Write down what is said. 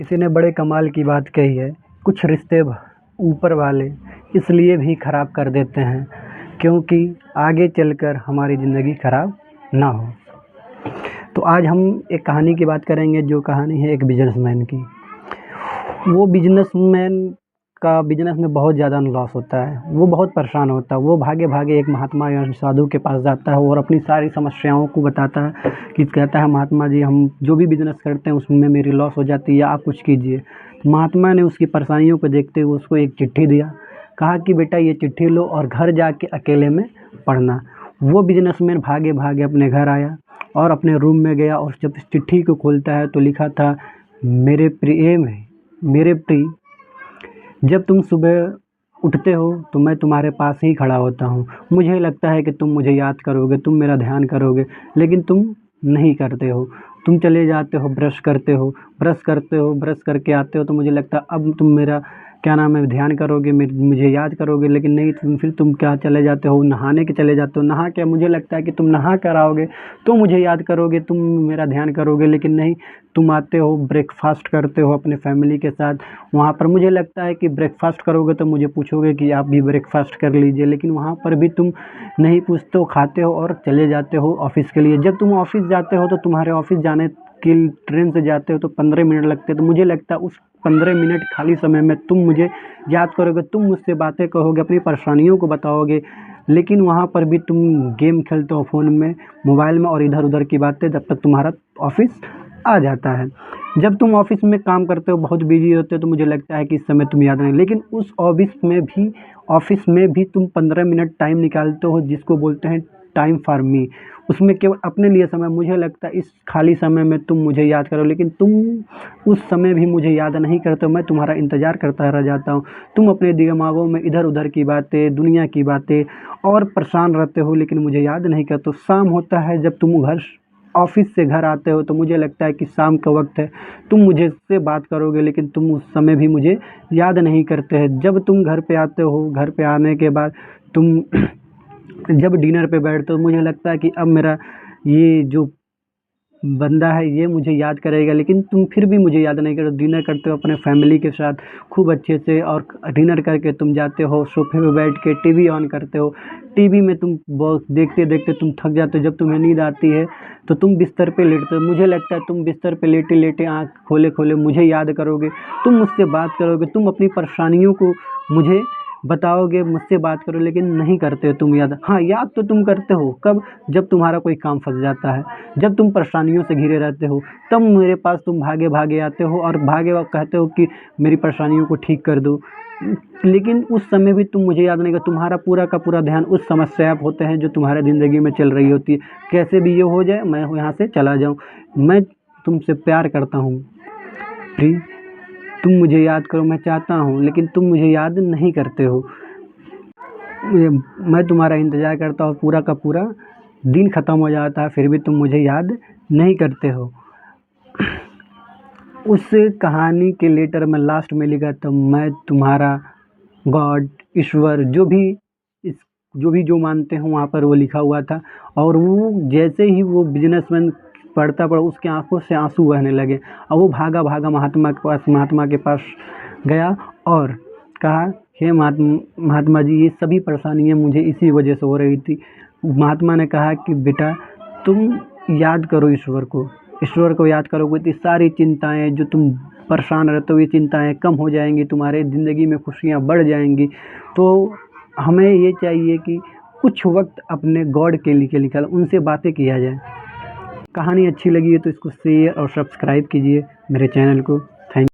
किसी ने बड़े कमाल की बात कही है, कुछ रिश्ते ऊपर वाले इसलिए भी ख़राब कर देते हैं क्योंकि आगे चलकर हमारी ज़िंदगी ख़राब ना हो। तो आज हम एक कहानी की बात करेंगे, जो कहानी है एक बिजनेसमैन की। वो बिजनेसमैन का बिजनेस में बहुत ज़्यादा लॉस होता है, वो बहुत परेशान होता है। वो भागे भागे एक महात्मा या साधु के पास जाता है और अपनी सारी समस्याओं को बताता है कि कहता है, महात्मा जी, हम जो भी बिजनेस करते हैं उसमें मेरी लॉस हो जाती है, आप कुछ कीजिए। महात्मा ने उसकी परेशानियों को देखते हुए उसको एक चिट्ठी दिया, कहा कि बेटा ये चिट्ठी लो और घर जाके अकेले में पढ़ना। वो बिजनेसमैन भागे भागे अपने घर आया और अपने रूम में गया और जब इस चिट्ठी को खोलता है तो लिखा था, मेरे प्रिय, जब तुम सुबह उठते हो तो मैं तुम्हारे पास ही खड़ा होता हूँ। मुझे लगता है कि तुम मुझे याद करोगे, तुम मेरा ध्यान करोगे, लेकिन तुम नहीं करते हो। तुम चले जाते हो, ब्रश करते हो, ब्रश करके आते हो तो मुझे लगता है अब तुम मेरा ध्यान करोगे, मुझे याद करोगे, लेकिन नहीं, फिर तुम क्या चले जाते हो, नहाने के चले जाते हो। नहा के मुझे लगता है कि तुम नहा कर आओगे तो मुझे याद करोगे, तुम मेरा ध्यान करोगे, लेकिन नहीं, तुम आते हो, ब्रेकफास्ट करते हो अपने फैमिली के साथ। वहाँ पर मुझे लगता है कि ब्रेकफास्ट करोगे तो मुझे पूछोगे कि आप भी ब्रेकफास्ट कर लीजिए, लेकिन वहाँ पर भी तुम नहीं पूछते हो, खाते हो और चले जाते हो ऑफिस के लिए। जब तुम ऑफिस जाते हो तो तुम्हारे ऑफिस जाने के ट्रेन से जाते हो तो 15 मिनट लगते हैं। तो मुझे लगता है उस 15 मिनट खाली समय में तुम मुझे याद करोगे, तुम मुझसे बातें कहोगे, अपनी परेशानियों को बताओगे, लेकिन वहाँ पर भी तुम गेम खेलते हो फ़ोन में, मोबाइल में, और इधर उधर की बातें, जब तक तुम्हारा ऑफिस आ जाता है। जब तुम ऑफिस में काम करते हो, बहुत बिजी होते हो, तो मुझे लगता है कि इस समय तुम याद नहीं, लेकिन उस ऑफिस में भी तुम 15 मिनट टाइम निकालते हो, जिसको बोलते हैं टाइम फॉर मी। उसमें केवल अपने लिए समय। मुझे लगता है इस खाली समय में तुम मुझे याद करो, लेकिन तुम उस समय भी मुझे याद नहीं करते हो। मैं तुम्हारा इंतज़ार करता रह जाता हूँ। तुम अपने दिमागों में इधर उधर की बातें, दुनिया की बातें और परेशान रहते हो, लेकिन मुझे याद नहीं करते हो। शाम होता है, जब तुम ऑफिस से घर आते हो तो मुझे लगता है कि शाम का वक्त है, तुम मुझे से बात करोगे, लेकिन तुम उस समय भी मुझे याद नहीं करते हैं। जब तुम घर पे आते हो, घर पे आने के बाद तुम जब डिनर पे बैठते हो, मुझे लगता है कि अब मेरा ये जो बंदा है ये मुझे याद करेगा, लेकिन तुम फिर भी मुझे याद नहीं करते। डिनर करते हो अपने फैमिली के साथ खूब अच्छे से, और डिनर करके तुम जाते हो सोफे पे बैठ के टीवी ऑन करते हो। टीवी में तुम बहुत देखते देखते तुम थक जाते हो। जब तुम्हें नींद आती है तो तुम बिस्तर पे लेटते हो। मुझे लगता है तुम बिस्तर पे लेटे लेटे आँख खोले खोले मुझे याद करोगे, तुम मुझसे बात करोगे, तुम अपनी परेशानियों को मुझे बताओगे, मुझसे बात करो, लेकिन नहीं करते हो तुम याद। हाँ, याद तो तुम करते हो, कब? जब तुम्हारा कोई काम फंस जाता है, जब तुम परेशानियों से घिरे रहते हो, तब मेरे पास तुम भागे भागे आते हो और भागे और कहते हो कि मेरी परेशानियों को ठीक कर दो, लेकिन उस समय भी तुम मुझे याद नहीं कर। तुम्हारा पूरा का पूरा ध्यान उस समस्या पर होते हैं जो तुम्हारे ज़िंदगी में चल रही होती है। कैसे भी ये हो जाए, मैं यहाँ से चला जाऊँ। मैं तुमसे प्यार करता हूँ प्लीज़, तुम मुझे याद करो, मैं चाहता हूँ, लेकिन तुम मुझे याद नहीं करते हो। मैं तुम्हारा इंतज़ार करता हूँ, पूरा का पूरा दिन ख़त्म हो जाता है, फिर भी तुम मुझे याद नहीं करते हो। उस कहानी के लेटर में लास्ट में लिखा था, मैं तुम्हारा गॉड, ईश्वर, जो मानते हो वहाँ पर वो लिखा हुआ था। और वो जैसे ही वो बिजनेसमैन पढ़ता उसकी आंखों से आंसू बहने लगे, और वो भागा भागा महात्मा के पास गया और कहा, हे महात्मा जी, ये सभी परेशानियाँ मुझे इसी वजह से हो रही थी। महात्मा ने कहा कि बेटा, तुम याद करो ईश्वर को याद करोगे तो सारी चिंताएं, जो तुम परेशान रहते हो, ये चिंताएं कम हो जाएंगी, तुम्हारे ज़िंदगी में खुशियाँ बढ़ जाएंगी। तो हमें ये चाहिए कि कुछ वक्त अपने गॉड के लिए निकाल, उनसे बातें किया जाए। कहानी अच्छी लगी है तो इसको शेयर और सब्सक्राइब कीजिए मेरे चैनल को।